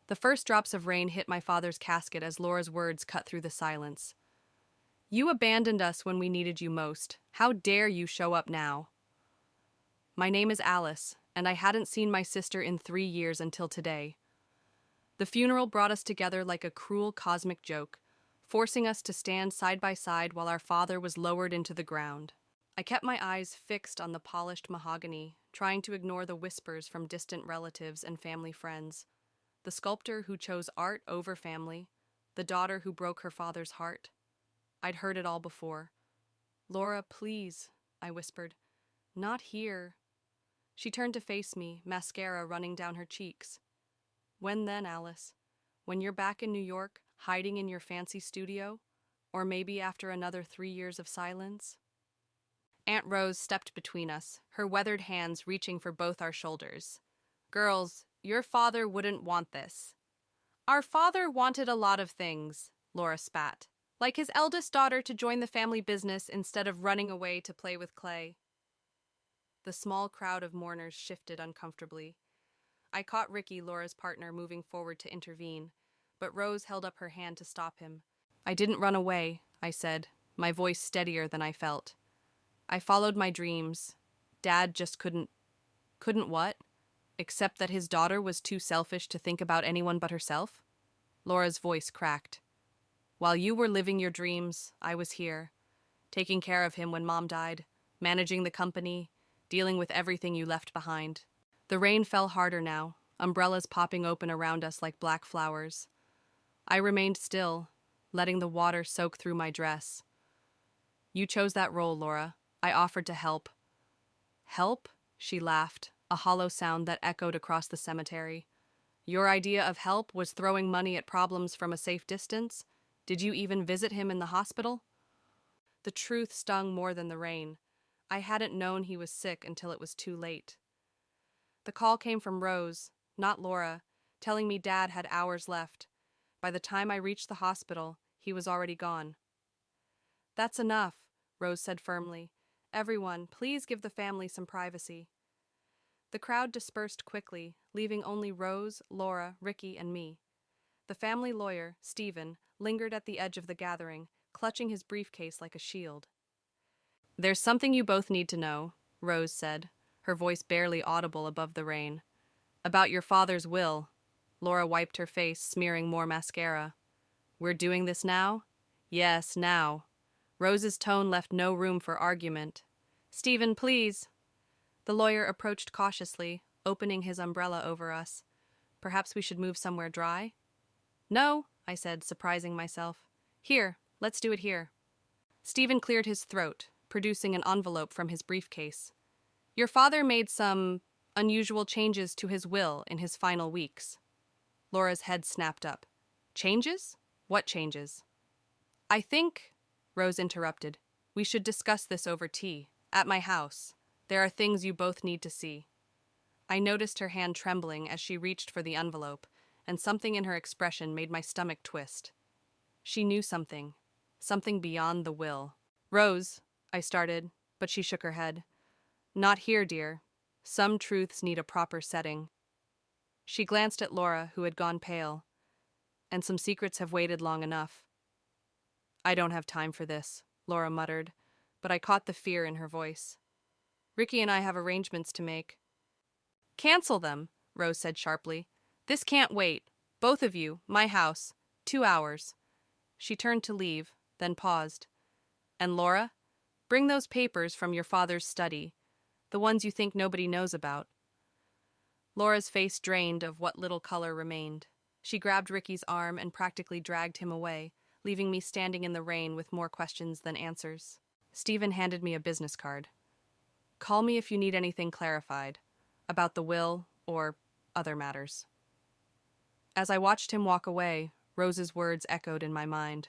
The first drops of rain hit my father's casket as Laura's words cut through the silence. You abandoned us when we needed you most. How dare you show up now? My name is Alice, and I hadn't seen my sister in 3 years until today. The funeral brought us together like a cruel cosmic joke, forcing us to stand side by side while our father was lowered into the ground. I kept my eyes fixed on the polished mahogany, trying to ignore the whispers from distant relatives and family friends. The sculptor who chose art over family, the daughter who broke her father's heart. I'd heard it all before. Laura, please, I whispered. Not here. She turned to face me, mascara running down her cheeks. When then, Alice? When you're back in New York, hiding in your fancy studio? Or maybe after another 3 years of silence? Aunt Rose stepped between us, her weathered hands reaching for both our shoulders. Girls, your father wouldn't want this. Our father wanted a lot of things, Laura spat. Like his eldest daughter to join the family business instead of running away to play with Clay. The small crowd of mourners shifted uncomfortably. I caught Ricky, Laura's partner, moving forward to intervene, but Rose held up her hand to stop him. I didn't run away, I said, my voice steadier than I felt. I followed my dreams. Dad just couldn't what? Accept that his daughter was too selfish to think about anyone but herself? Laura's voice cracked. While you were living your dreams, I was here, taking care of him when Mom died, managing the company, dealing with everything you left behind. The rain fell harder now, umbrellas popping open around us like black flowers. I remained still, letting the water soak through my dress. You chose that role, Laura. I offered to help. Help? She laughed, a hollow sound that echoed across the cemetery. Your idea of help was throwing money at problems from a safe distance? Did you even visit him in the hospital? The truth stung more than the rain. I hadn't known he was sick until it was too late. The call came from Rose, not Laura, telling me Dad had hours left. By the time I reached the hospital, he was already gone. That's enough, Rose said firmly. Everyone, please give the family some privacy. The crowd dispersed quickly, leaving only Rose, Laura, Ricky, and me. The family lawyer, Stephen, lingered at the edge of the gathering, clutching his briefcase like a shield. There's something you both need to know, Rose said, her voice barely audible above the rain. About your father's will. Laura wiped her face, smearing more mascara. We're doing this now? Yes, now. Rose's tone left no room for argument. Stephen, please. The lawyer approached cautiously, opening his umbrella over us. Perhaps we should move somewhere dry? No, I said, surprising myself. Here, let's do it here. Stephen cleared his throat, producing an envelope from his briefcase. Your father made some unusual changes to his will in his final weeks. Laura's head snapped up. Changes? What changes? I think, Rose interrupted, we should discuss this over tea, at my house. There are things you both need to see. I noticed her hand trembling as she reached for the envelope, and something in her expression made my stomach twist. She knew something beyond the will. Rose, I started, but she shook her head. Not here, dear. Some truths need a proper setting. She glanced at Laura, who had gone pale. And some secrets have waited long enough. I don't have time for this, Laura muttered, but I caught the fear in her voice. Ricky and I have arrangements to make. Cancel them, Rose said sharply. This can't wait. Both of you, my house. 2 hours. She turned to leave, then paused. And Laura, bring those papers from your father's study, the ones you think nobody knows about. Laura's face drained of what little color remained. She grabbed Ricky's arm and practically dragged him away, leaving me standing in the rain with more questions than answers. Stephen handed me a business card. Call me if you need anything clarified, about the will or other matters. As I watched him walk away, Rose's words echoed in my mind.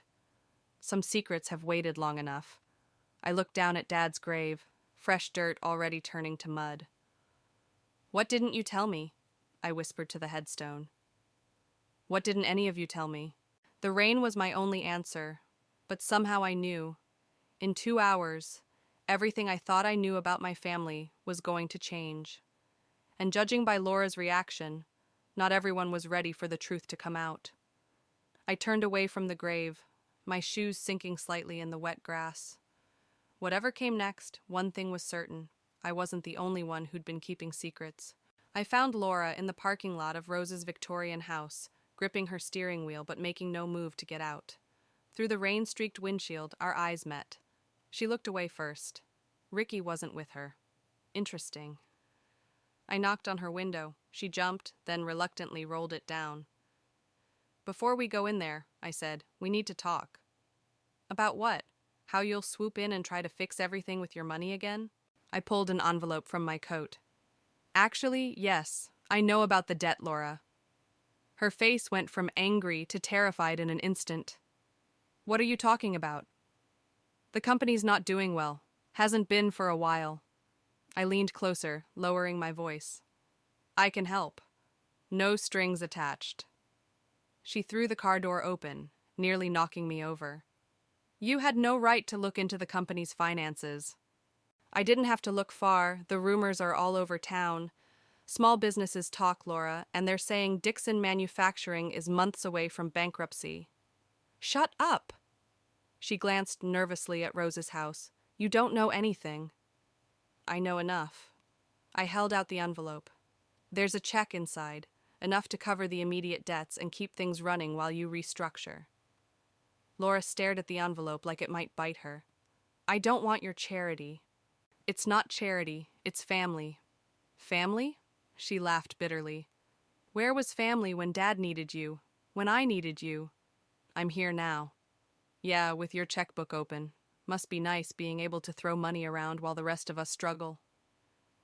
Some secrets have waited long enough. I looked down at Dad's grave, fresh dirt already turning to mud. What didn't you tell me? I whispered to the headstone. What didn't any of you tell me? The rain was my only answer, but somehow I knew. In 2 hours, everything I thought I knew about my family was going to change. And judging by Laura's reaction, Not everyone was ready for the truth to come out. I turned away from the grave, my shoes sinking slightly in the wet grass. Whatever came next, one thing was certain. I wasn't the only one who'd been keeping secrets. I found Laura in the parking lot of Rose's Victorian house, gripping her steering wheel but making no move to get out. Through the rain-streaked windshield, our eyes met. She looked away first. Ricky wasn't with her. Interesting. I knocked on her window. She jumped, then reluctantly rolled it down. "Before we go in there," I said, "we need to talk." "About what? How you'll swoop in and try to fix everything with your money again?" I pulled an envelope from my coat. "Actually, yes. I know about the debt, Laura." Her face went from angry to terrified in an instant. "What are you talking about?" "The company's not doing well. Hasn't been for a while." I leaned closer, lowering my voice. "I can help. No strings attached." She threw the car door open, nearly knocking me over. "You had no right to look into the company's finances." "I didn't have to look far. The rumors are all over town. Small businesses talk, Laura, and they're saying Dixon Manufacturing is months away from bankruptcy." "Shut up!" She glanced nervously at Rose's house. "You don't know anything." "I know enough." I held out the envelope. "There's a check inside, enough to cover the immediate debts and keep things running while you restructure." Laura stared at the envelope like it might bite her. "I don't want your charity." "It's not charity, it's family." "Family?" She laughed bitterly. "Where was family when Dad needed you? When I needed you?" "I'm here now." "Yeah, with your checkbook open. Must be nice being able to throw money around while the rest of us struggle."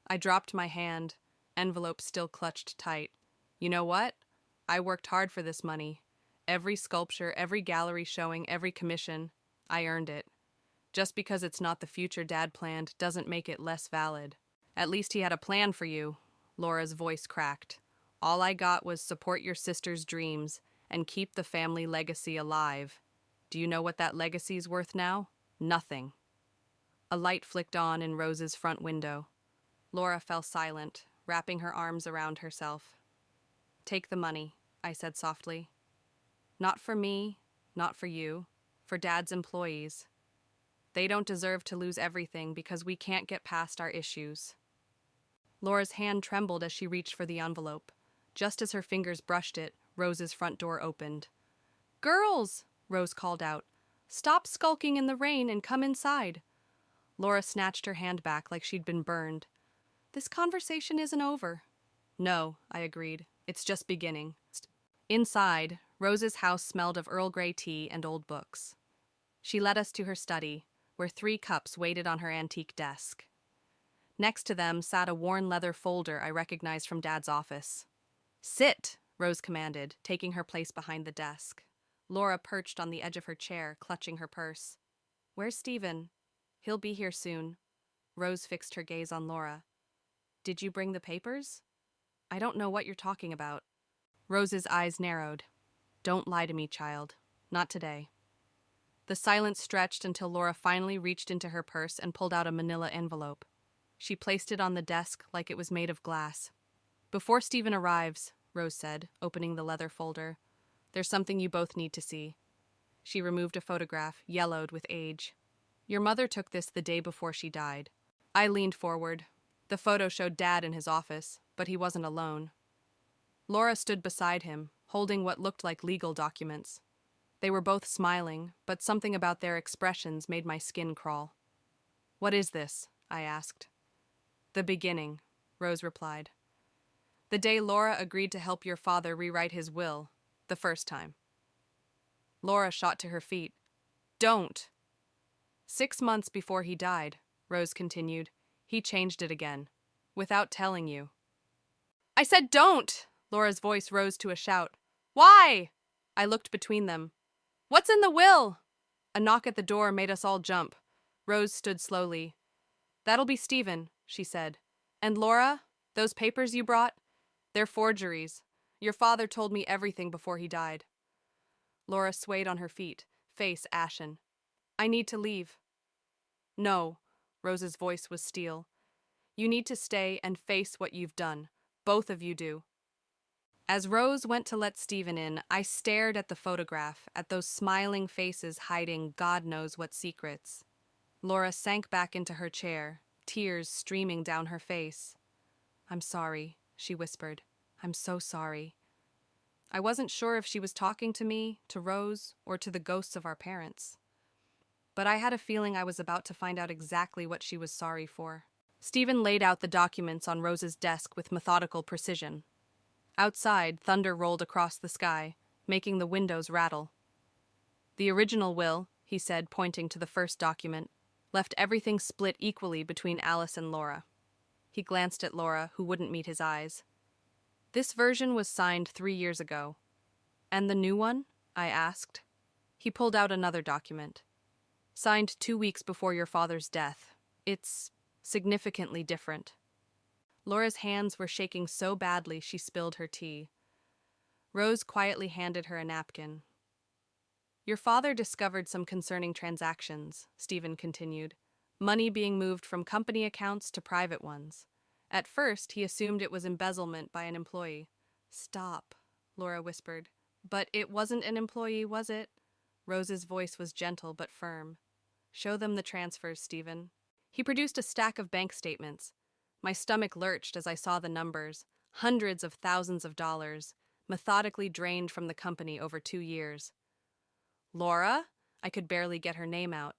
I dropped my hand, envelope still clutched tight. "You know what? I worked hard for this money. Every sculpture, every gallery showing, every commission. I earned it. Just because it's not the future Dad planned doesn't make it less valid." "At least he had a plan for you." Laura's voice cracked. "All I got was support your sister's dreams and keep the family legacy alive. Do you know what that legacy's worth now? Nothing." A light flicked on in Rose's front window. Laura fell silent, wrapping her arms around herself. "Take the money," I said softly. "Not for me, not for you, for Dad's employees. They don't deserve to lose everything because we can't get past our issues." Laura's hand trembled as she reached for the envelope. Just as her fingers brushed it, Rose's front door opened. "Girls!" Rose called out. "Stop skulking in the rain and come inside." Laura snatched her hand back like she'd been burned. "This conversation isn't over." "No," I agreed. "It's just beginning." Inside, Rose's house smelled of Earl Grey tea and old books. She led us to her study, where 3 cups waited on her antique desk. Next to them sat a worn leather folder I recognized from Dad's office. "Sit," Rose commanded, taking her place behind the desk. Laura perched on the edge of her chair, clutching her purse. "Where's Stephen?" "He'll be here soon." Rose fixed her gaze on Laura. "Did you bring the papers?" "I don't know what you're talking about." Rose's eyes narrowed. "Don't lie to me, child. Not today." The silence stretched until Laura finally reached into her purse and pulled out a manila envelope. She placed it on the desk like it was made of glass. "Before Stephen arrives," Rose said, opening the leather folder, "there's something you both need to see." She removed a photograph, yellowed with age. "Your mother took this the day before she died." I leaned forward. The photo showed Dad in his office, but he wasn't alone. Laura stood beside him, holding what looked like legal documents. They were both smiling, but something about their expressions made my skin crawl. "What is this?" I asked. "The beginning," Rose replied. "The day Laura agreed to help your father rewrite his will, the first time." Laura shot to her feet. "Don't!" "6 months before he died," Rose continued, "he changed it again, without telling you." "I said don't!" Laura's voice rose to a shout. "Why?" I looked between them. "What's in the will?" A knock at the door made us all jump. Rose stood slowly. "That'll be Stephen," she said. "And Laura, those papers you brought, they're forgeries. Your father told me everything before he died." Laura swayed on her feet, face ashen. "I need to leave." "No," Rose's voice was steel. "You need to stay and face what you've done. Both of you do." As Rose went to let Stephen in, I stared at the photograph, at those smiling faces hiding God knows what secrets. Laura sank back into her chair, tears streaming down her face. "I'm sorry," she whispered. "I'm so sorry." I wasn't sure if she was talking to me, to Rose, or to the ghosts of our parents. But I had a feeling I was about to find out exactly what she was sorry for. Stephen laid out the documents on Rose's desk with methodical precision. Outside, thunder rolled across the sky, making the windows rattle. "The original will," he said, pointing to the first document, "left everything split equally between Alice and Laura." He glanced at Laura, who wouldn't meet his eyes. "This version was signed 3 years ago." "And the new one?" I asked. He pulled out another document. "Signed 2 weeks before your father's death. It's significantly different." Laura's hands were shaking so badly she spilled her tea. Rose quietly handed her a napkin. "Your father discovered some concerning transactions," Stephen continued. "Money being moved from company accounts to private ones. At first, he assumed it was embezzlement by an employee." "Stop," Laura whispered. "But it wasn't an employee, was it?" Rose's voice was gentle but firm. "Show them the transfers, Stephen." He produced a stack of bank statements. My stomach lurched as I saw the numbers, hundreds of thousands of dollars, methodically drained from the company over 2 years. "Laura?" I could barely get her name out.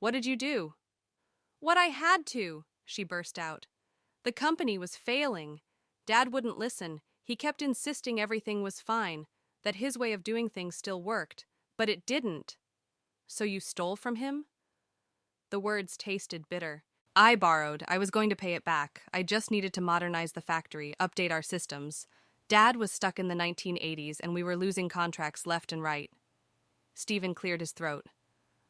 "What did you do?" "What I had to," she burst out. "The company was failing. Dad wouldn't listen. He kept insisting everything was fine, that his way of doing things still worked, but it didn't." "So you stole from him?" The words tasted bitter. "I borrowed. I was going to pay it back. I just needed to modernize the factory, update our systems. Dad was stuck in the 1980s, and we were losing contracts left and right." Stephen cleared his throat.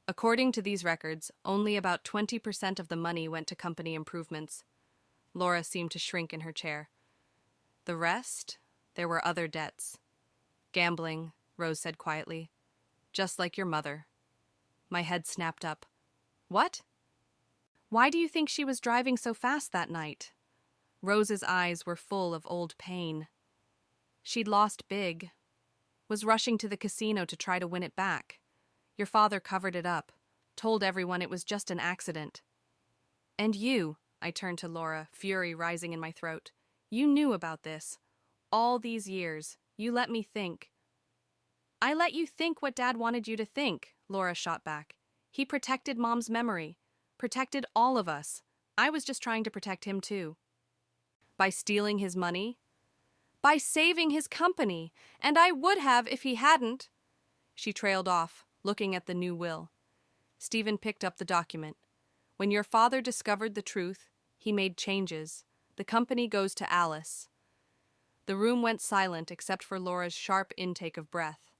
"According to these records, only about 20% of the money went to company improvements." Laura seemed to shrink in her chair. "The rest? There were other debts." "Gambling," Rose said quietly. "Just like your mother." My head snapped up. "What?" "Why do you think she was driving so fast that night?" Rose's eyes were full of old pain. "She'd lost big. Was rushing to the casino to try to win it back. Your father covered it up, told everyone it was just an accident." "And you," I turned to Laura, fury rising in my throat. "You knew about this. All these years. You let me think." "I let you think what Dad wanted you to think," Laura shot back. "He protected Mom's memory. Protected all of us. I was just trying to protect him too." "By stealing his money?" "By saving his company. And I would have if he hadn't." She trailed off, looking at the new will. Stephen picked up the document. "When your father discovered the truth, he made changes. The company goes to Alice." The room went silent except for Laura's sharp intake of breath.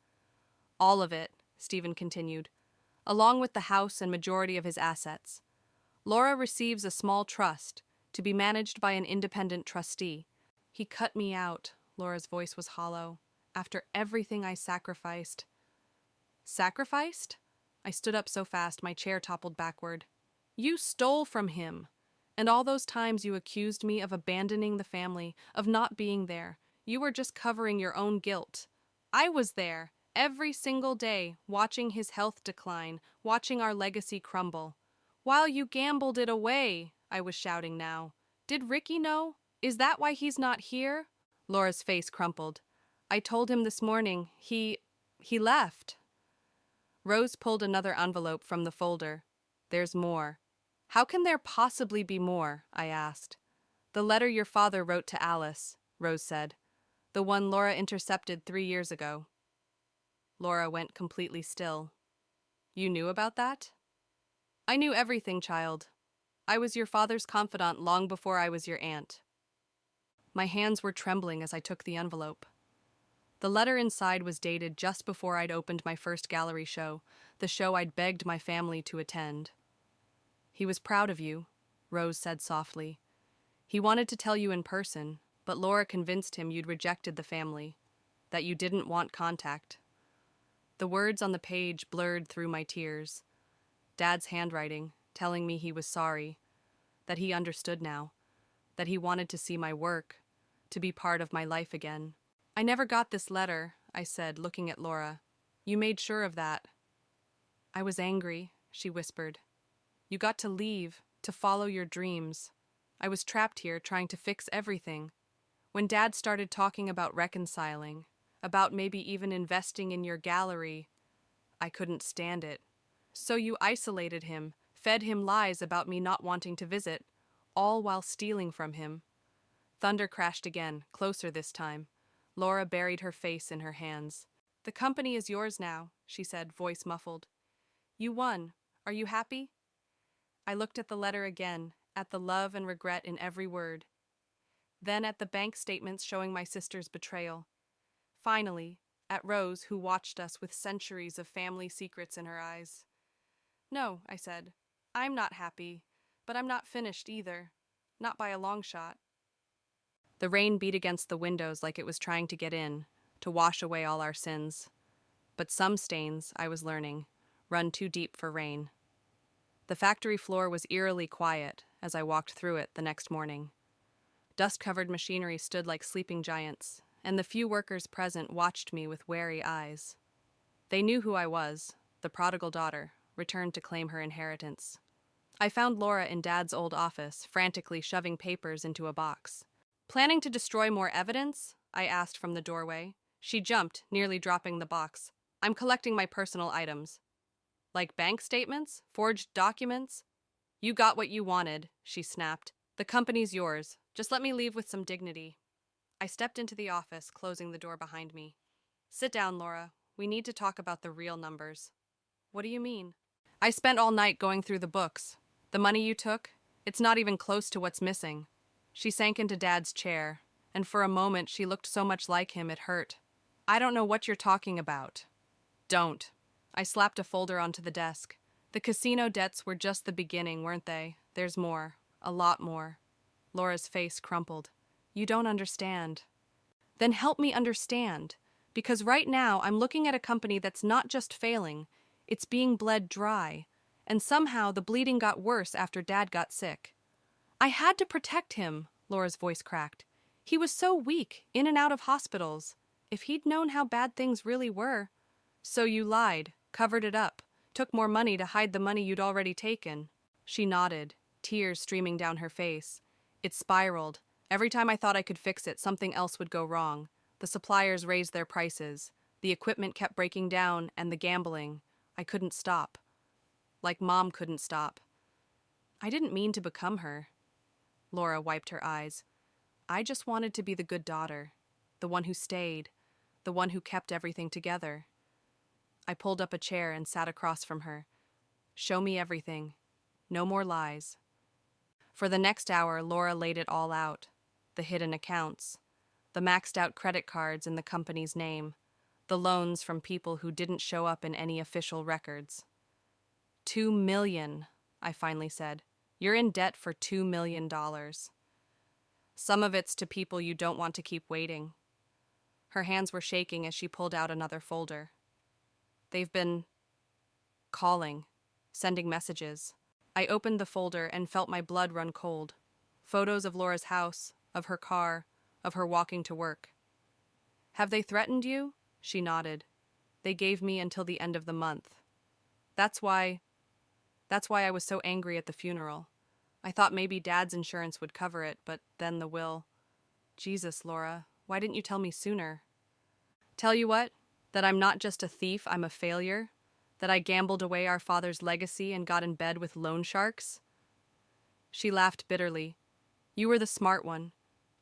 "All of it," Stephen continued, "along with the house and majority of his assets. Laura receives a small trust, to be managed by an independent trustee." "He cut me out," Laura's voice was hollow, "after everything I sacrificed." "Sacrificed?" I stood up so fast my chair toppled backward. "You stole from him. And all those times you accused me of abandoning the family, of not being there, you were just covering your own guilt. I was there, every single day, watching his health decline, watching our legacy crumble. While you gambled it away," I was shouting now. "Did Ricky know? Is that why he's not here?" Laura's face crumpled. "I told him this morning. He left." Rose pulled another envelope from the folder. "There's more." "How can there possibly be more?" I asked. "The letter your father wrote to Alice," Rose said. "The one Laura intercepted 3 years ago." Laura went completely still. "You knew about that?" "I knew everything, child. I was your father's confidant long before I was your aunt." My hands were trembling as I took the envelope. The letter inside was dated just before I'd opened my first gallery show, the show I'd begged my family to attend. "He was proud of you," Rose said softly. "He wanted to tell you in person, but Laura convinced him you'd rejected the family, that you didn't want contact." The words on the page blurred through my tears. Dad's handwriting, telling me he was sorry, that he understood now, that he wanted to see my work, to be part of my life again. I never got this letter, I said, looking at Laura. You made sure of that. I was angry, she whispered. You got to leave, to follow your dreams. I was trapped here trying to fix everything. When Dad started talking about reconciling, about maybe even investing in your gallery, I couldn't stand it. So you isolated him, fed him lies about me not wanting to visit, all while stealing from him. Thunder crashed again, closer this time. Laura buried her face in her hands. The company is yours now, she said, voice muffled. You won. Are you happy? I looked at the letter again, at the love and regret in every word. Then at the bank statements showing my sister's betrayal. Finally, at Rose, who watched us with centuries of family secrets in her eyes. No, I said. I'm not happy, but I'm not finished either. Not by a long shot. The rain beat against the windows like it was trying to get in, to wash away all our sins. But some stains, I was learning, run too deep for rain. The factory floor was eerily quiet as I walked through it the next morning. Dust-covered machinery stood like sleeping giants, and the few workers present watched me with wary eyes. They knew who I was, the prodigal daughter, returned to claim her inheritance. I found Laura in Dad's old office, frantically shoving papers into a box. Planning to destroy more evidence? I asked from the doorway. She jumped, nearly dropping the box. I'm collecting my personal items. Like bank statements? Forged documents? You got what you wanted, she snapped. The company's yours. Just let me leave with some dignity. I stepped into the office, closing the door behind me. Sit down, Laura. We need to talk about the real numbers. What do you mean? I spent all night going through the books. The money you took, it's not even close to what's missing. She sank into Dad's chair, and for a moment she looked so much like him it hurt. I don't know what you're talking about. Don't. I slapped a folder onto the desk. The casino debts were just the beginning, weren't they? There's more. A lot more. Laura's face crumpled. You don't understand. Then help me understand. Because right now I'm looking at a company that's not just failing, it's being bled dry. And somehow the bleeding got worse after Dad got sick. I had to protect him, Laura's voice cracked. He was so weak, in and out of hospitals. If he'd known how bad things really were. So you lied, covered it up, took more money to hide the money you'd already taken. She nodded, tears streaming down her face. It spiraled. Every time I thought I could fix it, something else would go wrong. The suppliers raised their prices. The equipment kept breaking down, and the gambling. I couldn't stop. Like Mom couldn't stop. I didn't mean to become her. Laura wiped her eyes. I just wanted to be the good daughter, the one who stayed, the one who kept everything together. I pulled up a chair and sat across from her. Show me everything. No more lies. For the next hour, Laura laid it all out. The hidden accounts, the maxed out credit cards in the company's name, the loans from people who didn't show up in any official records. $2 million, I finally said. You're in debt for $2 million. Some of it's to people you don't want to keep waiting. Her hands were shaking as she pulled out another folder. They've been calling, sending messages. I opened the folder and felt my blood run cold. Photos of Laura's house, of her car, of her walking to work. Have they threatened you? She nodded. They gave me until the end of the month. That's why I was so angry at the funeral. I thought maybe Dad's insurance would cover it, but then the will. Jesus, Laura, why didn't you tell me sooner? Tell you what? That I'm not just a thief, I'm a failure? That I gambled away our father's legacy and got in bed with loan sharks? She laughed bitterly. You were the smart one.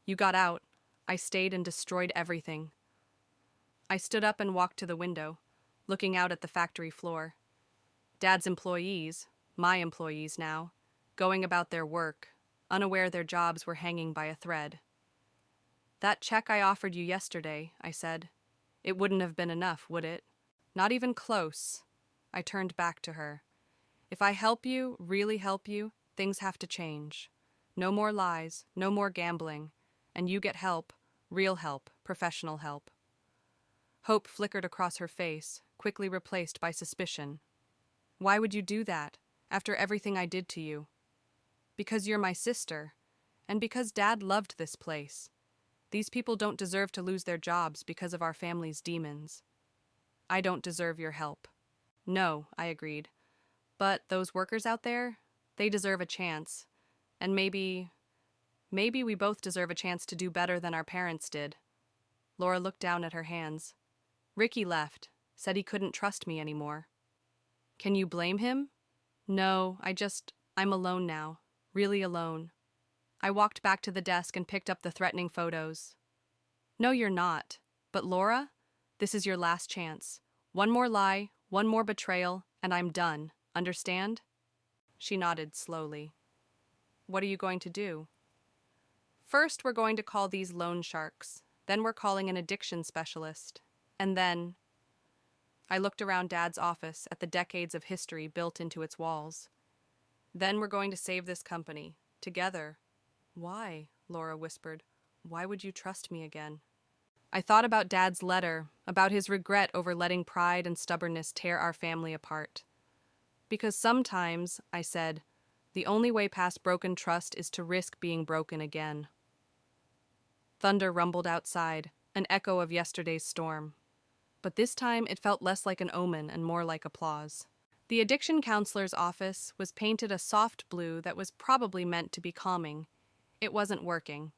You got out. I stayed and destroyed everything. I stood up and walked to the window, looking out at the factory floor. Dad's employees, my employees now, going about their work, unaware their jobs were hanging by a thread. That check I offered you yesterday, I said. It wouldn't have been enough, would it? Not even close. I turned back to her. If I help you, really help you, things have to change. No more lies, no more gambling, and you get help, real help, professional help. Hope flickered across her face, quickly replaced by suspicion. Why would you do that, after everything I did to you? Because you're my sister, and because Dad loved this place. These people don't deserve to lose their jobs because of our family's demons. I don't deserve your help. No, I agreed. But those workers out there, they deserve a chance. And maybe we both deserve a chance to do better than our parents did. Laura looked down at her hands. Ricky left, said he couldn't trust me anymore. Can you blame him? No, I'm alone now. Really alone. I walked back to the desk and picked up the threatening photos. No, you're not. But Laura, this is your last chance. One more lie, one more betrayal, and I'm done. Understand? She nodded slowly. What are you going to do? First, we're going to call these loan sharks. Then we're calling an addiction specialist. And then... I looked around Dad's office at the decades of history built into its walls. Then we're going to save this company. Together. Why? Laura whispered. Why would you trust me again? I thought about Dad's letter, about his regret over letting pride and stubbornness tear our family apart. Because sometimes, I said, the only way past broken trust is to risk being broken again. Thunder rumbled outside, an echo of yesterday's storm. But this time it felt less like an omen and more like applause. The addiction counselor's office was painted a soft blue that was probably meant to be calming. It wasn't working.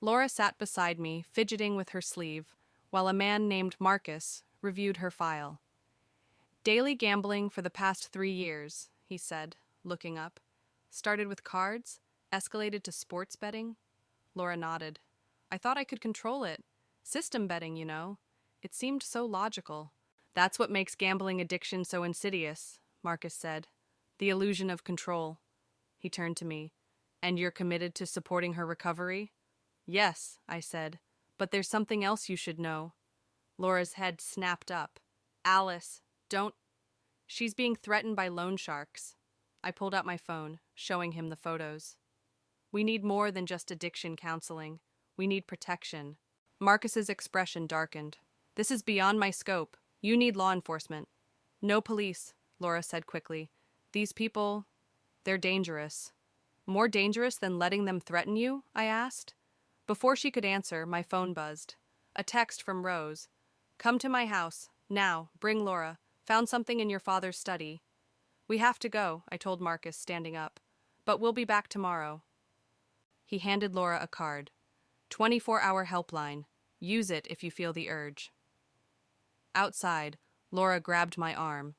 Laura sat beside me, fidgeting with her sleeve, while a man named Marcus reviewed her file. Daily gambling for the past 3 years, he said, looking up. Started with cards, escalated to sports betting. Laura nodded. I thought I could control it. System betting, you know. It seemed so logical. That's what makes gambling addiction so insidious, Marcus said. The illusion of control. He turned to me. And you're committed to supporting her recovery? Yes, I said. But there's something else you should know. Laura's head snapped up. Alice, don't... She's being threatened by loan sharks. I pulled out my phone, showing him the photos. We need more than just addiction counseling. We need protection. Marcus's expression darkened. This is beyond my scope. You need law enforcement. No police, Laura said quickly. These people, they're dangerous. More dangerous than letting them threaten you? I asked. Before she could answer, my phone buzzed. A text from Rose. Come to my house. Now, bring Laura. Found something in your father's study. We have to go, I told Marcus, standing up. But we'll be back tomorrow. He handed Laura a card. 24-hour helpline. Use it if you feel the urge. Outside, Laura grabbed my arm.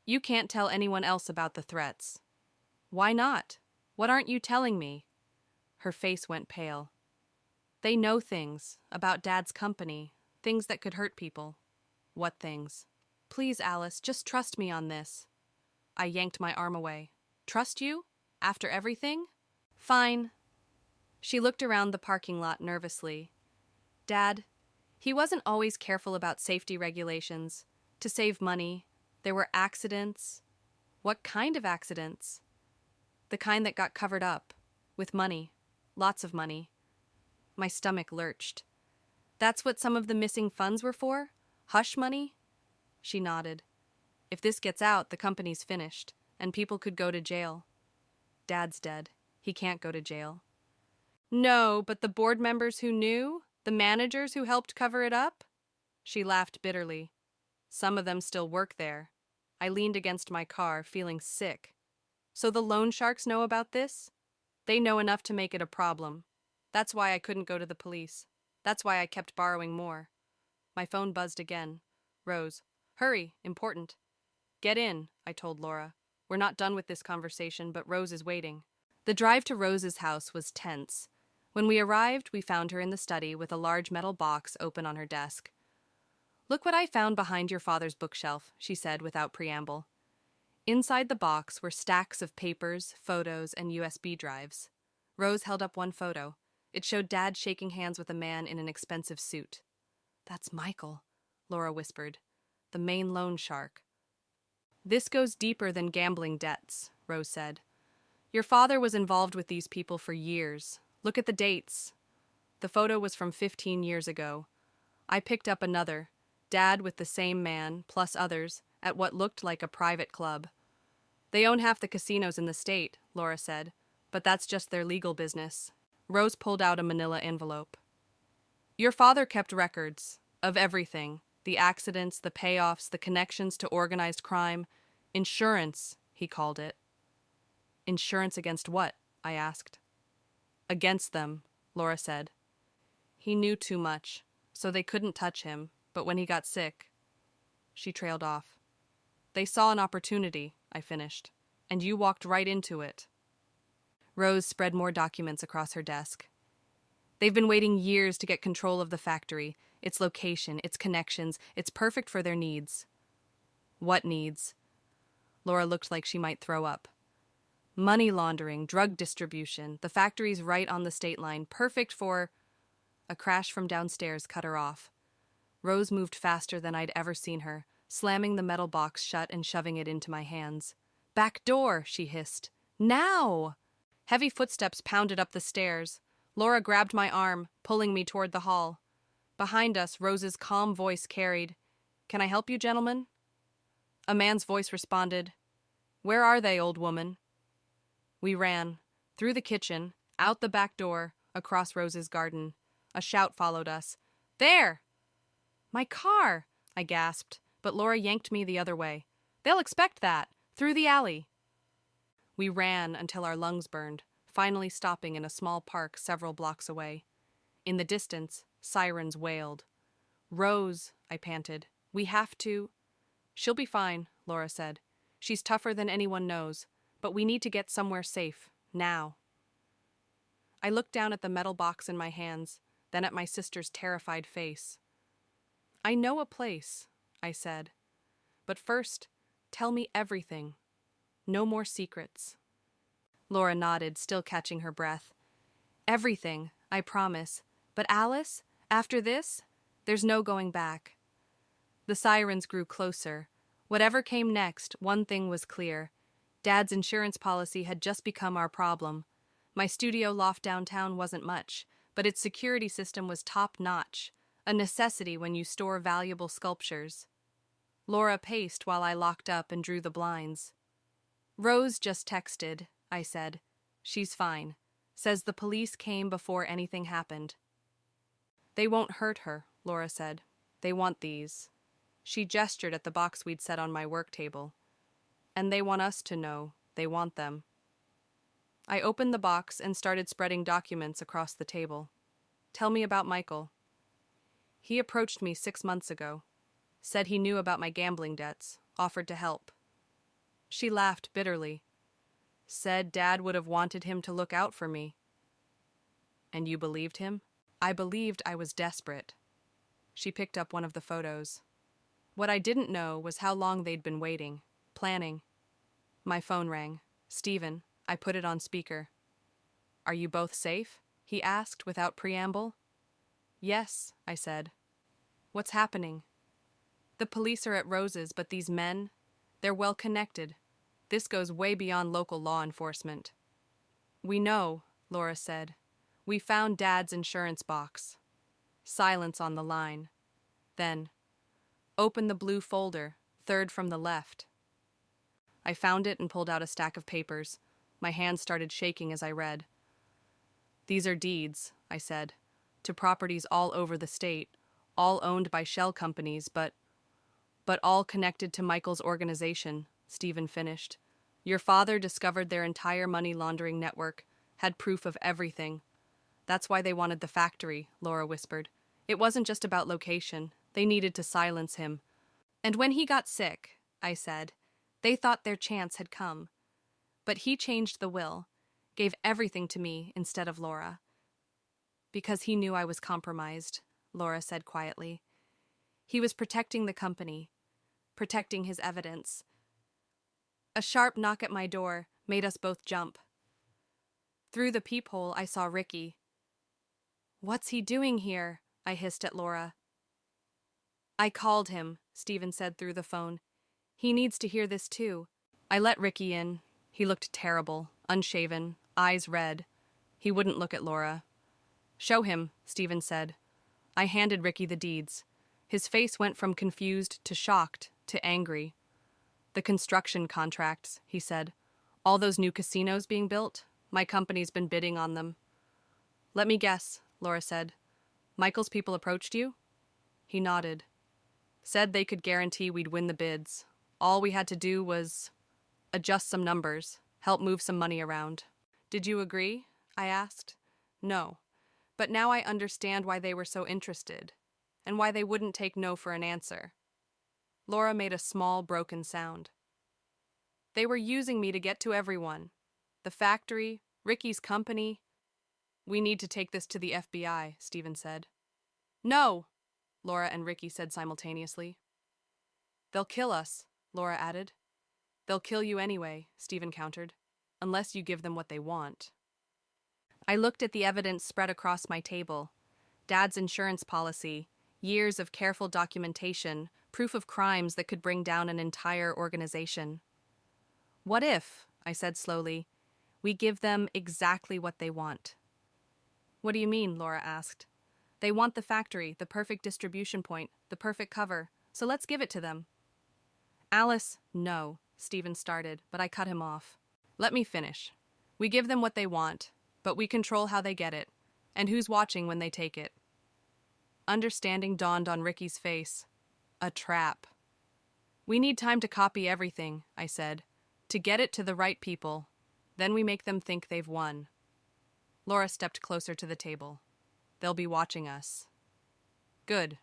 You can't tell anyone else about the threats. Why not? What aren't you telling me? Her face went pale. They know things about Dad's company, things that could hurt people. What things? Please, Alice, just trust me on this. I yanked my arm away. Trust you? After everything? Fine. She looked around the parking lot nervously. Dad, he wasn't always careful about safety regulations. To save money, there were accidents. What kind of accidents? The kind that got covered up. With money. Lots of money. My stomach lurched. That's what some of the missing funds were for? Hush money? She nodded. If this gets out, the company's finished, and people could go to jail. Dad's dead. He can't go to jail. No, but the board members who knew? The managers who helped cover it up? She laughed bitterly. Some of them still work there. I leaned against my car, feeling sick. So the loan sharks know about this? They know enough to make it a problem. That's why I couldn't go to the police. That's why I kept borrowing more. My phone buzzed again. Rose. Hurry, important. Get in, I told Laura. We're not done with this conversation, but Rose is waiting. The drive to Rose's house was tense. When we arrived, we found her in the study with a large metal box open on her desk. Look what I found behind your father's bookshelf, she said without preamble. Inside the box were stacks of papers, photos, and USB drives. Rose held up one photo. It showed Dad shaking hands with a man in an expensive suit. That's Michael, Laura whispered. The main loan shark. This goes deeper than gambling debts, Rose said. Your father was involved with these people for years. Look at the dates. The photo was from 15 years ago. I picked up another, Dad with the same man, plus others, at what looked like a private club. They own half the casinos in the state, Laura said, but that's just their legal business. Rose pulled out a manila envelope. Your father kept records of everything. The accidents, the payoffs, the connections to organized crime. Insurance, he called it. Insurance against what? I asked. Against them, Laura said. He knew too much, so they couldn't touch him, but when he got sick... She trailed off. They saw an opportunity, I finished, and you walked right into it. Rose spread more documents across her desk. They've been waiting years to get control of the factory, its location, its connections. It's perfect for their needs. What needs? Laura looked like she might throw up. Money laundering, drug distribution. The factory's right on the state line, perfect for... A crash from downstairs cut her off. Rose moved faster than I'd ever seen her, slamming the metal box shut and shoving it into my hands. Back door, she hissed. Now! Heavy footsteps pounded up the stairs. Laura grabbed my arm, pulling me toward the hall. Behind us, Rose's calm voice carried, "Can I help you, gentlemen?" A man's voice responded, "Where are they, old woman?" We ran, through the kitchen, out the back door, across Rose's garden. A shout followed us. "There!" "My car!" I gasped, but Laura yanked me the other way. "They'll expect that! Through the alley!" We ran until our lungs burned, finally stopping in a small park several blocks away. In the distance, sirens wailed. "Rose," I panted, "we have to—" "She'll be fine," Laura said. "She's tougher than anyone knows, but we need to get somewhere safe, now." I looked down at the metal box in my hands, then at my sister's terrified face. "I know a place," I said. "But first, tell me everything. No more secrets." Laura nodded, still catching her breath. "Everything, I promise. But Alice, after this, there's no going back." The sirens grew closer. Whatever came next, one thing was clear. Dad's insurance policy had just become our problem. My studio loft downtown wasn't much, but its security system was top-notch, a necessity when you store valuable sculptures. Laura paced while I locked up and drew the blinds. "Rose just texted," I said. "She's fine. Says the police came before anything happened." "They won't hurt her," Laura said. "They want these." She gestured at the box we'd set on my work table. "And they want us to know they want them." I opened the box and started spreading documents across the table. "Tell me about Michael." "He approached me 6 months ago. Said he knew about my gambling debts, offered to help." She laughed bitterly. "Said Dad would have wanted him to look out for me." "And you believed him?" "I believed I was desperate." She picked up one of the photos. What I didn't know was how long they'd been waiting, planning. My phone rang. "Stephen." I put it on speaker. "Are you both safe?" he asked without preamble. "Yes," I said. "What's happening?" "The police are at Rose's, but these men, they're well connected. This goes way beyond local law enforcement." "We know," Laura said. "We found Dad's insurance box." Silence on the line. Then, "Open the blue folder, third from the left." I found it and pulled out a stack of papers. My hands started shaking as I read. "These are deeds," I said, "to properties all over the state, all owned by shell companies, but all connected to Michael's organization," Stephen finished. "Your father discovered their entire money laundering network, had proof of everything. That's why they wanted the factory," Laura whispered. "It wasn't just about location. They needed to silence him. And when he got sick," I said, "they thought their chance had come. But he changed the will, gave everything to me instead of Laura." "Because he knew I was compromised," Laura said quietly. "He was protecting the company, protecting his evidence." A sharp knock at my door made us both jump. Through the peephole, I saw Ricky. "What's he doing here?" I hissed at Laura. "I called him," Stephen said through the phone. "He needs to hear this too." I let Ricky in. He looked terrible, unshaven, eyes red. He wouldn't look at Laura. "Show him," Stephen said. I handed Ricky the deeds. His face went from confused to shocked to angry. "The construction contracts," he said. "All those new casinos being built? My company's been bidding on them." "Let me guess," Laura said. Michael's people approached you? He nodded. Said they could guarantee we'd win the bids. All we had to do was adjust some numbers, help move some money around. Did you agree? I asked. No. But now I understand why they were so interested, and why they wouldn't take no for an answer. Laura made a small, broken sound. They were using me to get to everyone. The factory, Ricky's company. We need to take this to the FBI, Stephen said. No, Laura and Ricky said simultaneously. They'll kill us, Laura added. They'll kill you anyway, Stephen countered, unless you give them what they want. I looked at the evidence spread across my table. Dad's insurance policy, years of careful documentation, proof of crimes that could bring down an entire organization. What if, I said slowly, we give them exactly what they want? What do you mean? Laura asked. They want the factory, the perfect distribution point, the perfect cover, so let's give it to them. Alice, no, Stephen started, but I cut him off. Let me finish. We give them what they want, but we control how they get it, and who's watching when they take it. Understanding dawned on Ricky's face. A trap. We need time to copy everything, I said, to get it to the right people. Then we make them think they've won. Laura stepped closer to the table. They'll be watching us. Good.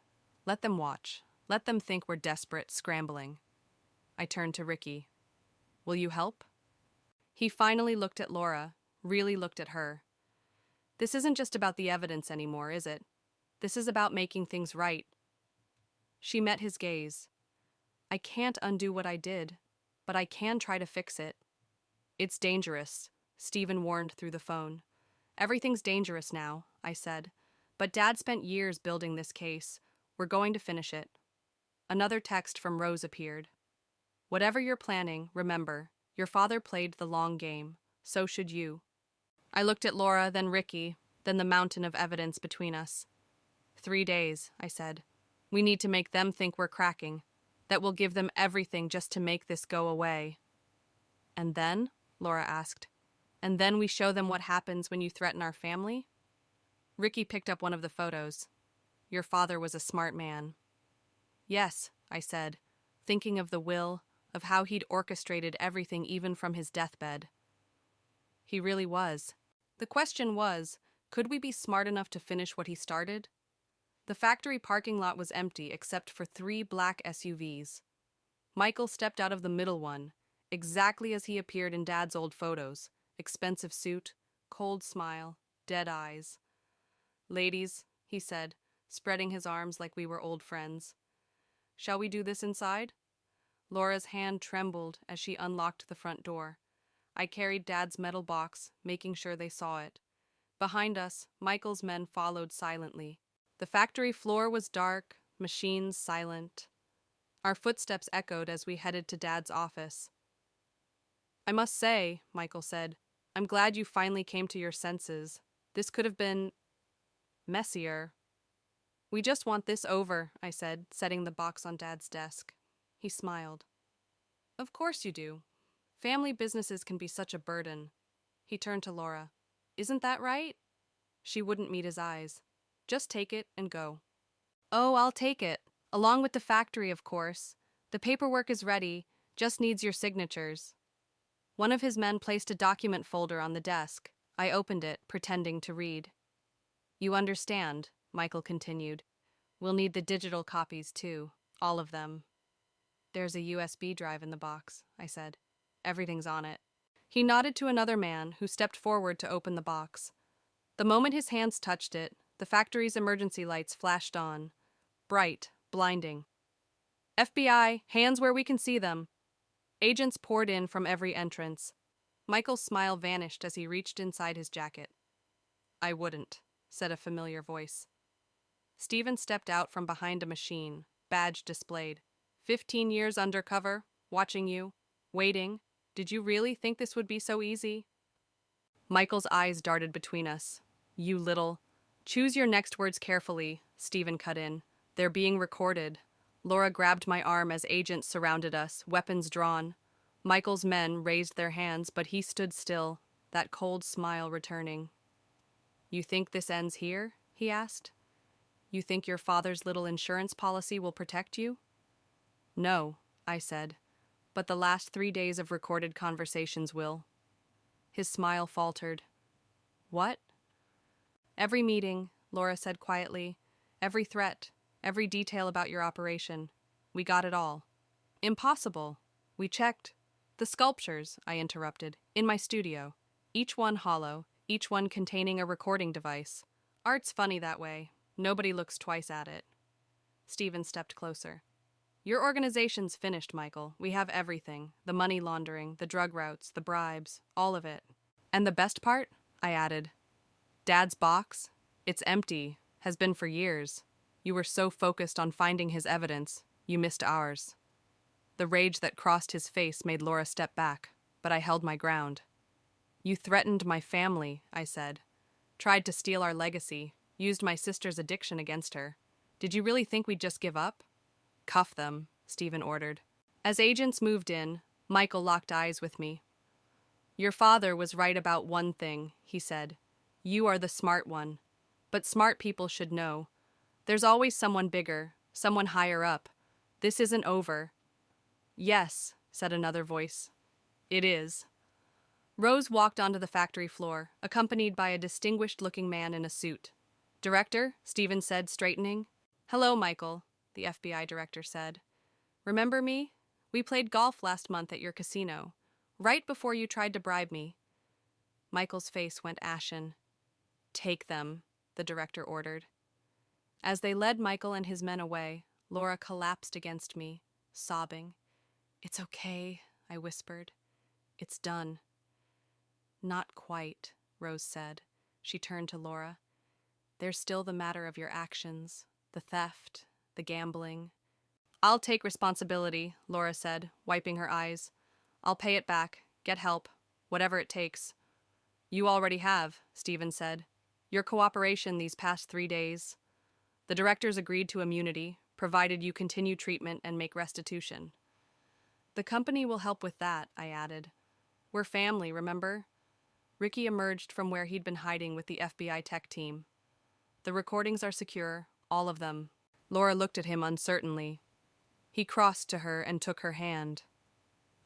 Let them watch. Let them think we're desperate, scrambling. I turned to Ricky. Will you help? He finally looked at Laura, really looked at her. This isn't just about the evidence anymore, is it? This is about making things right. She met his gaze. I can't undo what I did, but I can try to fix it. It's dangerous, Stephen warned through the phone. Everything's dangerous now, I said. But Dad spent years building this case. We're going to finish it. Another text from Rose appeared. Whatever you're planning, remember, your father played the long game. So should you. I looked at Laura, then Ricky, then the mountain of evidence between us. 3 days, I said. We need to make them think we're cracking, that we'll give them everything just to make this go away. And then? Laura asked. And then we show them what happens when you threaten our family? Ricky picked up one of the photos. Your father was a smart man. Yes, I said, thinking of the will, of how he'd orchestrated everything even from his deathbed. He really was. The question was, could we be smart enough to finish what he started? The factory parking lot was empty except for 3 black SUVs. Michael stepped out of the middle one, exactly as he appeared in Dad's old photos. Expensive suit, cold smile, dead eyes. Ladies, he said, spreading his arms like we were old friends. Shall we do this inside? Laura's hand trembled as she unlocked the front door. I carried Dad's metal box, making sure they saw it. Behind us, Michael's men followed silently. The factory floor was dark, machines silent. Our footsteps echoed as we headed to Dad's office. I must say, Michael said, I'm glad you finally came to your senses. This could have been messier. We just want this over, I said, setting the box on Dad's desk. He smiled. Of course you do. Family businesses can be such a burden. He turned to Laura. Isn't that right? She wouldn't meet his eyes. Just take it and go. Oh, I'll take it. Along with the factory, of course. The paperwork is ready, just needs your signatures. One of his men placed a document folder on the desk. I opened it, pretending to read. You understand, Michael continued. We'll need the digital copies, too. All of them. There's a USB drive in the box, I said. Everything's on it. He nodded to another man, who stepped forward to open the box. The moment his hands touched it, the factory's emergency lights flashed on. Bright, blinding. FBI, hands where we can see them. Agents poured in from every entrance. Michael's smile vanished as he reached inside his jacket. I wouldn't, said a familiar voice. Stephen stepped out from behind a machine, badge displayed. 15 years undercover, watching you, waiting. Did you really think this would be so easy? Michael's eyes darted between us. You little. Choose your next words carefully, Stephen cut in. They're being recorded. Laura grabbed my arm as agents surrounded us, weapons drawn. Michael's men raised their hands, but he stood still, that cold smile returning. You think this ends here? He asked. You think your father's little insurance policy will protect you? No, I said, but the last 3 days of recorded conversations will. His smile faltered. What? Every meeting, Laura said quietly. Every threat, every detail about your operation. We got it all. Impossible. We checked. The sculptures, I interrupted, in my studio. Each one hollow, each one containing a recording device. Art's funny that way. Nobody looks twice at it. Stephen stepped closer. Your organization's finished, Michael. We have everything. The money laundering, the drug routes, the bribes, all of it. And the best part? I added. Dad's box? It's empty. Has been for years. You were so focused on finding his evidence, you missed ours. The rage that crossed his face made Laura step back, but I held my ground. You threatened my family, I said. Tried to steal our legacy, used my sister's addiction against her. Did you really think we'd just give up? Cuff them, Stephen ordered. As agents moved in, Michael locked eyes with me. Your father was right about one thing, he said. You are the smart one. But smart people should know. There's always someone bigger, someone higher up. This isn't over. Yes, said another voice. It is. Rose walked onto the factory floor, accompanied by a distinguished-looking man in a suit. Director, Stephen said, straightening. Hello, Michael, the FBI director said. Remember me? We played golf last month at your casino, right before you tried to bribe me. Michael's face went ashen. Take them, the director ordered. As they led Michael and his men away, Laura collapsed against me, sobbing. It's okay, I whispered. It's done. Not quite, Rose said. She turned to Laura. There's still the matter of your actions, the theft, the gambling. I'll take responsibility, Laura said, wiping her eyes. I'll pay it back, get help, whatever it takes. You already have, Stephen said. Your cooperation these past 3 days. The directors agreed to immunity, provided you continue treatment and make restitution. The company will help with that, I added. We're family, remember? Ricky emerged from where he'd been hiding with the FBI tech team. The recordings are secure, all of them. Laura looked at him uncertainly. He crossed to her and took her hand.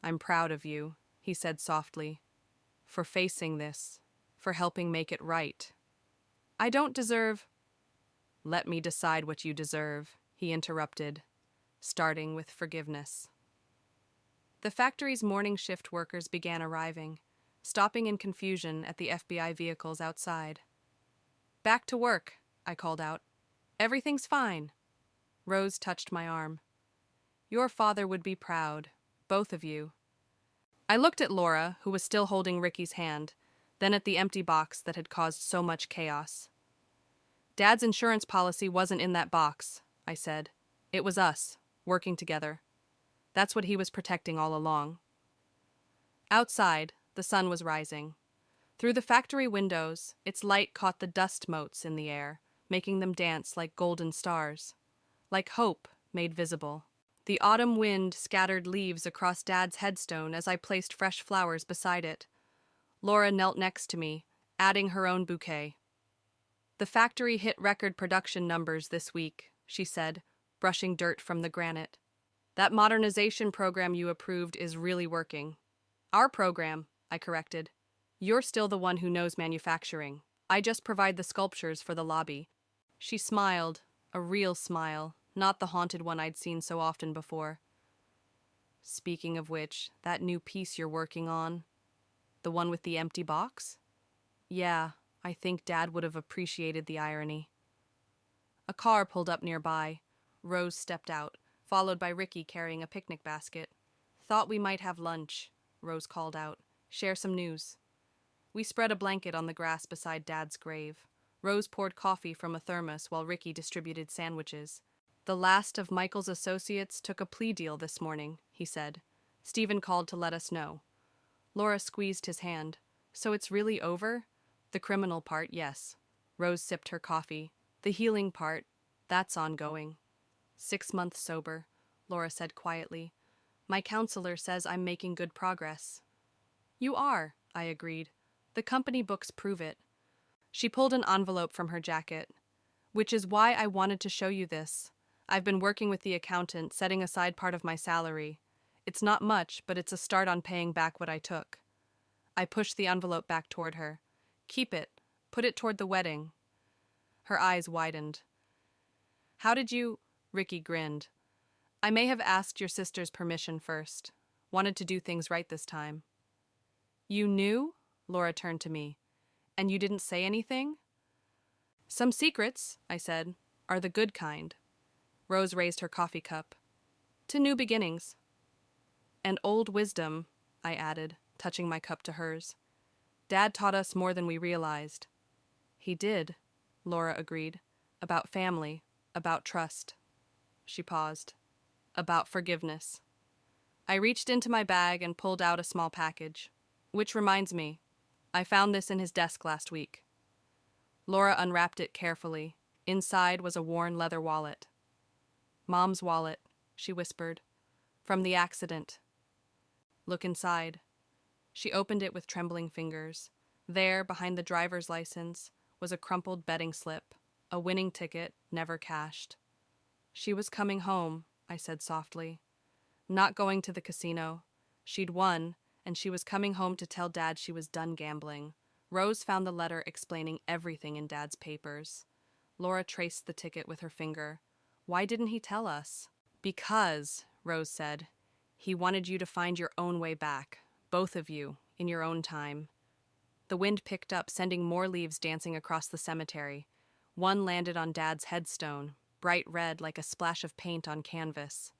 I'm proud of you, he said softly, for facing this, for helping make it right. I don't deserve... Let me decide what you deserve, he interrupted, starting with forgiveness. The factory's morning shift workers began arriving, stopping in confusion at the FBI vehicles outside. Back to work, I called out. Everything's fine. Rose touched my arm. Your father would be proud, both of you. I looked at Laura, who was still holding Ricky's hand, then at the empty box that had caused so much chaos. Dad's insurance policy wasn't in that box, I said. It was us, working together. That's what he was protecting all along. Outside, the sun was rising. Through the factory windows, its light caught the dust motes in the air, making them dance like golden stars, like hope made visible. The autumn wind scattered leaves across Dad's headstone as I placed fresh flowers beside it. Laura knelt next to me, adding her own bouquet. The factory hit record production numbers this week, she said, brushing dirt from the granite. That modernization program you approved is really working. Our program, I corrected. You're still the one who knows manufacturing. I just provide the sculptures for the lobby. She smiled, a real smile, not the haunted one I'd seen so often before. Speaking of which, that new piece you're working on, the one with the empty box? Yeah, I think Dad would have appreciated the irony. A car pulled up nearby. Rose stepped out, followed by Ricky carrying a picnic basket. Thought we might have lunch, Rose called out. Share some news. We spread a blanket on the grass beside Dad's grave. Rose poured coffee from a thermos while Ricky distributed sandwiches. The last of Michael's associates took a plea deal this morning, he said. Stephen called to let us know. Laura squeezed his hand. So it's really over? The criminal part, yes. Rose sipped her coffee. The healing part, that's ongoing. 6 months sober, Laura said quietly. My counselor says I'm making good progress. You are, I agreed. The company books prove it. She pulled an envelope from her jacket. Which is why I wanted to show you this. I've been working with the accountant, setting aside part of my salary. It's not much, but it's a start on paying back what I took. I pushed the envelope back toward her. Keep it. Put it toward the wedding. Her eyes widened. How did you... Ricky grinned. I may have asked your sister's permission first. Wanted to do things right this time. You knew? Laura turned to me. And you didn't say anything? Some secrets, I said, are the good kind. Rose raised her coffee cup. To new beginnings. And old wisdom, I added, touching my cup to hers. Dad taught us more than we realized. He did, Laura agreed. About family, about trust. She paused. About forgiveness. I reached into my bag and pulled out a small package. Which reminds me, I found this in his desk last week. Laura unwrapped it carefully. Inside was a worn leather wallet. Mom's wallet, she whispered. From the accident. Look inside. She opened it with trembling fingers. There, behind the driver's license, was a crumpled betting slip, a winning ticket never cashed. She was coming home, I said softly. Not going to the casino. She'd won, and she was coming home to tell Dad she was done gambling. Rose found the letter explaining everything in Dad's papers. Laura traced the ticket with her finger. Why didn't he tell us? Because, Rose said, he wanted you to find your own way back, both of you, in your own time. The wind picked up, sending more leaves dancing across the cemetery. One landed on Dad's headstone, bright red like a splash of paint on canvas.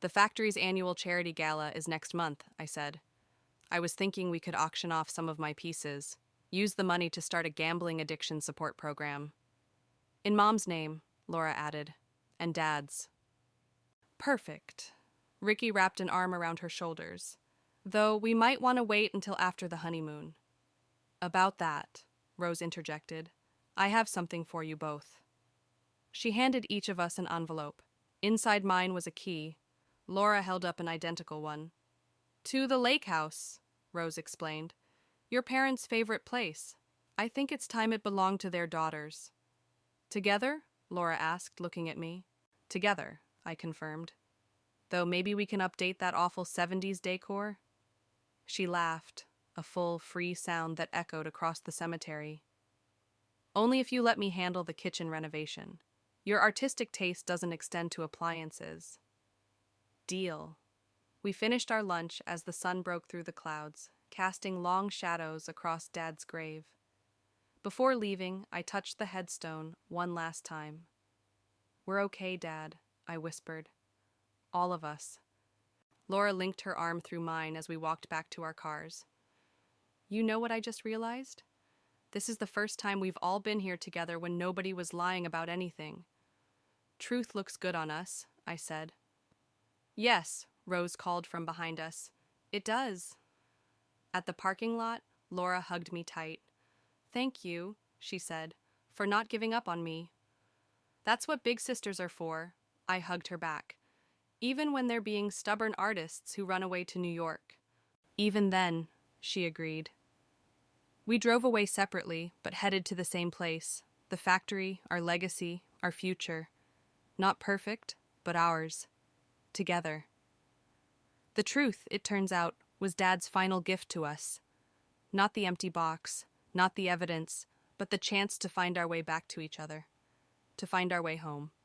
The factory's annual charity gala is next month, I said. I was thinking we could auction off some of my pieces, use the money to start a gambling addiction support program. In Mom's name, Laura added, and Dad's. Perfect. Ricky wrapped an arm around her shoulders. Though we might want to wait until after the honeymoon. About that, Rose interjected, I have something for you both. She handed each of us an envelope. Inside mine was a key. Laura held up an identical one. To the lake house, Rose explained. Your parents' favorite place. I think it's time it belonged to their daughters. Together? Laura asked, looking at me. Together, I confirmed. Though maybe we can update that awful 70s decor? She laughed, a full, free sound that echoed across the cemetery. Only if you let me handle the kitchen renovation. Your artistic taste doesn't extend to appliances. Deal. We finished our lunch as the sun broke through the clouds, casting long shadows across Dad's grave. Before leaving, I touched the headstone one last time. We're okay, Dad, I whispered. All of us. Laura linked her arm through mine as we walked back to our cars. You know what I just realized? This is the first time we've all been here together when nobody was lying about anything. Truth looks good on us, I said. Yes, Rose called from behind us. It does. At the parking lot, Laura hugged me tight. Thank you, she said, for not giving up on me. That's what big sisters are for, I hugged her back. Even when they're being stubborn artists who run away to New York. Even then, she agreed. We drove away separately, but headed to the same place. The factory, our legacy, our future. Not perfect, but ours. Together. The truth, it turns out, was Dad's final gift to us. Not the empty box, not the evidence, but the chance to find our way back to each other. To find our way home.